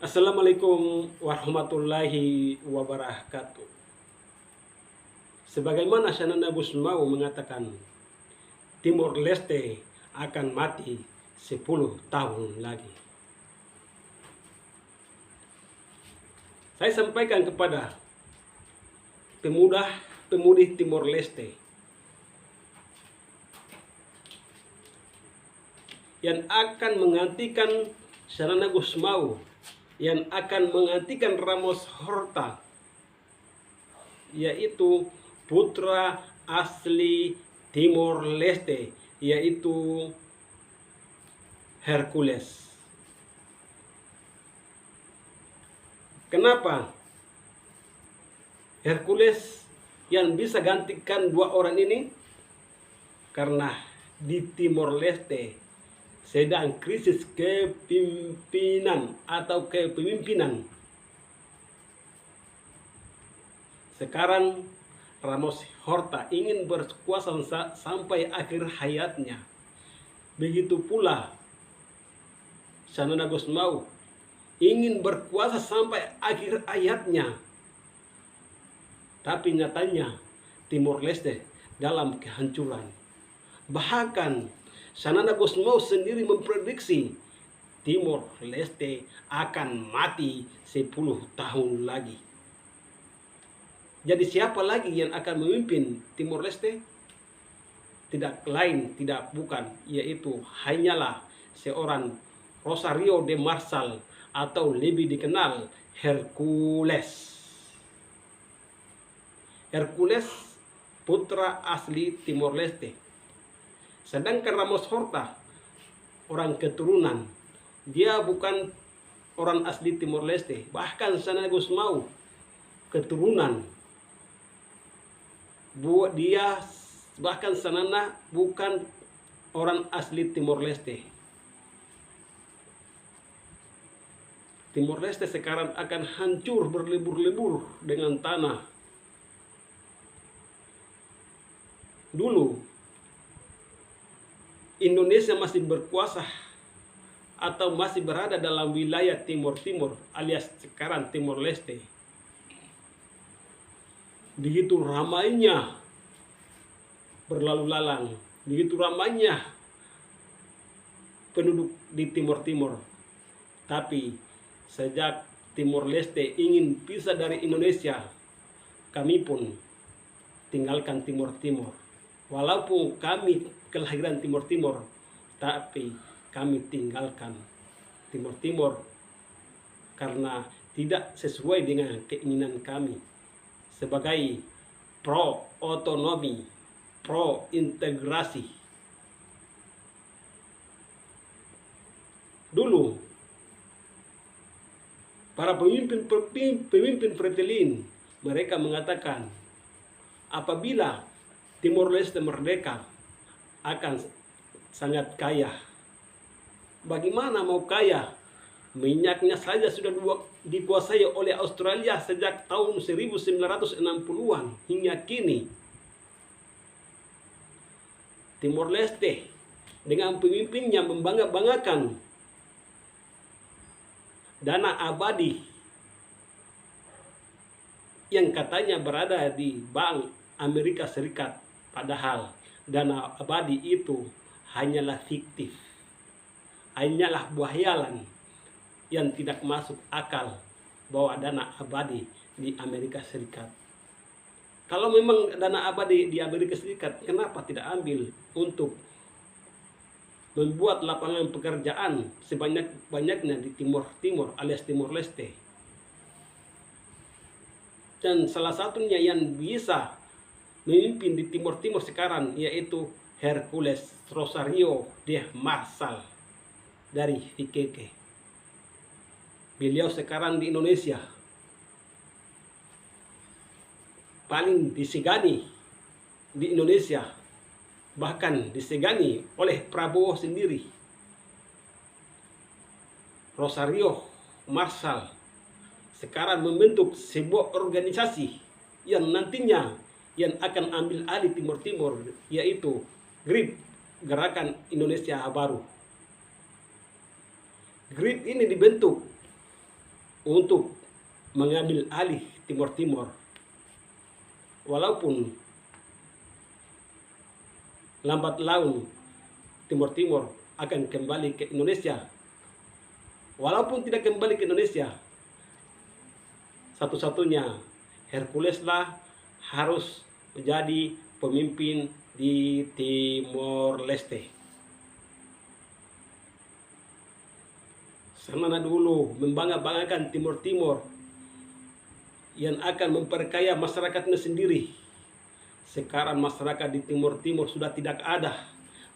Assalamualaikum warahmatullahi wabarakatuh. Sebagaimana Shanana Gusmao mengatakan, Timor Leste akan mati 10 tahun lagi. Saya sampaikan kepada pemuda-pemudi Timor Leste yang akan menggantikan Shanana Gusmao, yang akan menggantikan Ramos Horta, yaitu putra asli Timor Leste, yaitu Hercules. Kenapa Hercules yang bisa gantikan dua orang ini? Karena di Timor Leste sedang krisis kepemimpinan atau kepemimpinan. Sekarang Ramos Horta ingin berkuasa sampai akhir hayatnya. Begitu pula Shanana Gusmao ingin berkuasa sampai akhir hayatnya. Tapi nyatanya Timor Leste dalam kehancuran. Bahkan Shanana Gusmao sendiri memprediksi Timor Leste akan mati 10 tahun lagi. Jadi siapa lagi yang akan memimpin Timor Leste? Tidak lain, tidak bukan, yaitu hanyalah seorang Rosario de Marsal atau lebih dikenal Hercules. Hercules putra asli Timor Leste. Sedangkan Ramos Horta orang keturunan, dia bukan orang asli Timor Leste. Bahkan Shanana Gusmao keturunan, dia bahkan Shanana bukan orang asli Timor Leste. Timor Leste sekarang akan hancur berlebur-lebur dengan tanah. Dulu Indonesia masih berkuasa atau masih berada dalam wilayah Timur-Timur alias sekarang Timor Leste. Begitu ramainya berlalu lalang, begitu ramainya penduduk di Timur-Timur. Tapi sejak Timor Leste ingin pisah dari Indonesia, kami pun tinggalkan Timur-Timur. Walaupun kami kelahiran Timur-Timur, tapi kami tinggalkan Timur-Timur karena tidak sesuai dengan keinginan kami sebagai pro-otonomi, pro-integrasi. Dulu, para pemimpin Fretilin, mereka mengatakan, apabila Timor Leste merdeka, akan sangat kaya. Bagaimana mau kaya? Minyaknya saja sudah dikuasai oleh Australia sejak tahun 1960-an hingga kini. Timor Leste dengan pemimpinnya membangga-banggakan dana abadi yang katanya berada di Bank Amerika Serikat. Padahal dana abadi itu hanyalah fiktif, hanyalah buayalan yang tidak masuk akal bahwa dana abadi di Amerika Serikat. Kalau memang dana abadi di Amerika Serikat, kenapa tidak ambil untuk membuat lapangan pekerjaan sebanyak-banyaknya di Timur-Timur alias Timor Leste? Dan salah satunya yang bisa memimpin di Timur-Timur sekarang yaitu Hercules Rosario de Marsal dari Iquique. Beliau sekarang di Indonesia paling disegani di Indonesia, bahkan disegani oleh Prabowo sendiri. Rosario Marsal sekarang membentuk sebuah organisasi yang nantinya yang akan ambil alih Timur-Timur, yaitu GRIP, Gerakan Indonesia Baru. GRIP ini dibentuk untuk mengambil alih Timor Timur. Walaupun lambat laun Timor Timur akan kembali ke Indonesia. Walaupun tidak kembali ke Indonesia, satu-satunya Hercules lah harus menjadi pemimpin di Timor Leste. Sana dulu membangga-banggakan Timor Timur yang akan memperkaya masyarakatnya sendiri. Sekarang masyarakat di Timor Timur sudah tidak ada.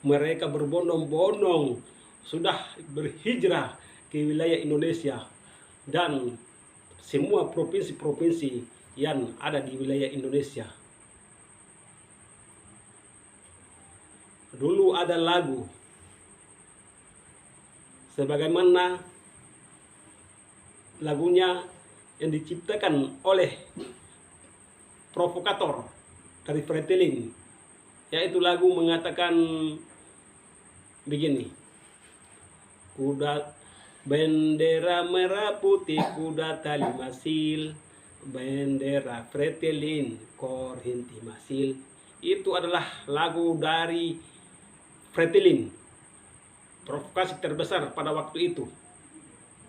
Mereka berbondong-bondong sudah berhijrah ke wilayah Indonesia dan semua provinsi-provinsi yang ada di wilayah Indonesia. Dulu ada lagu sebagaimana lagunya yang diciptakan oleh provokator dari Fretilin, yaitu lagu mengatakan begini: kuda bendera merah putih, kuda tali masil, bendera Fretilin, kor hinti masil. Itu adalah lagu dari Fretilin, provokasi terbesar pada waktu itu.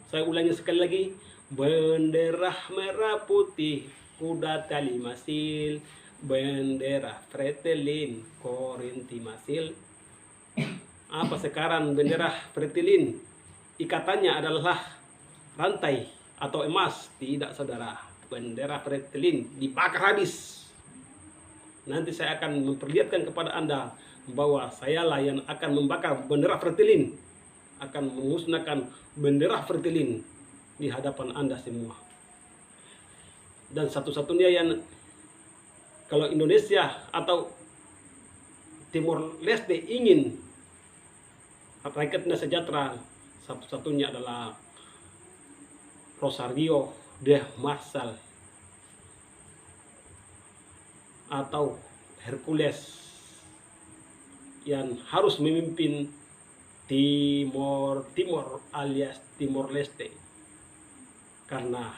Saya ulangi sekali lagi: bendera merah putih, kuda tali masil, bendera Fretilin, kor hinti masil. Apa sekarang bendera Fretilin? Ikatannya adalah rantai atau emas. Tidak, saudara. Bendera Fretilin dibakar habis. Nanti saya akan memperlihatkan kepada Anda bahwa sayalah yang akan membakar bendera Fretilin, akan memusnahkan bendera Fretilin di hadapan Anda semua. Dan satu-satunya yang kalau Indonesia atau Timor Leste ingin rakyatnya sejahtera, satu-satunya adalah Rosario de Marsal atau Hercules yang harus memimpin Timor Timur alias Timor Leste. Karena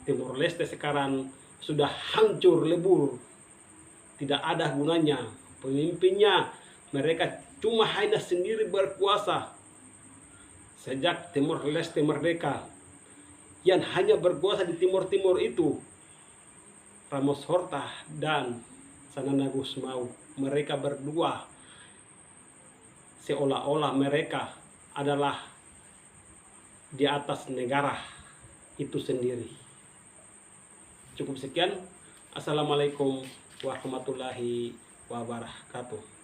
Timor Leste sekarang sudah hancur lebur, tidak ada gunanya. Pemimpinnya mereka cuma hanya sendiri berkuasa. Sejak Timor Leste merdeka, yang hanya berkuasa di Timor Timur itu Ramos Horta dan Sanana Gusmao. Mereka berdua seolah-olah mereka adalah di atas negara itu sendiri. Cukup sekian. Assalamualaikum warahmatullahi wabarakatuh.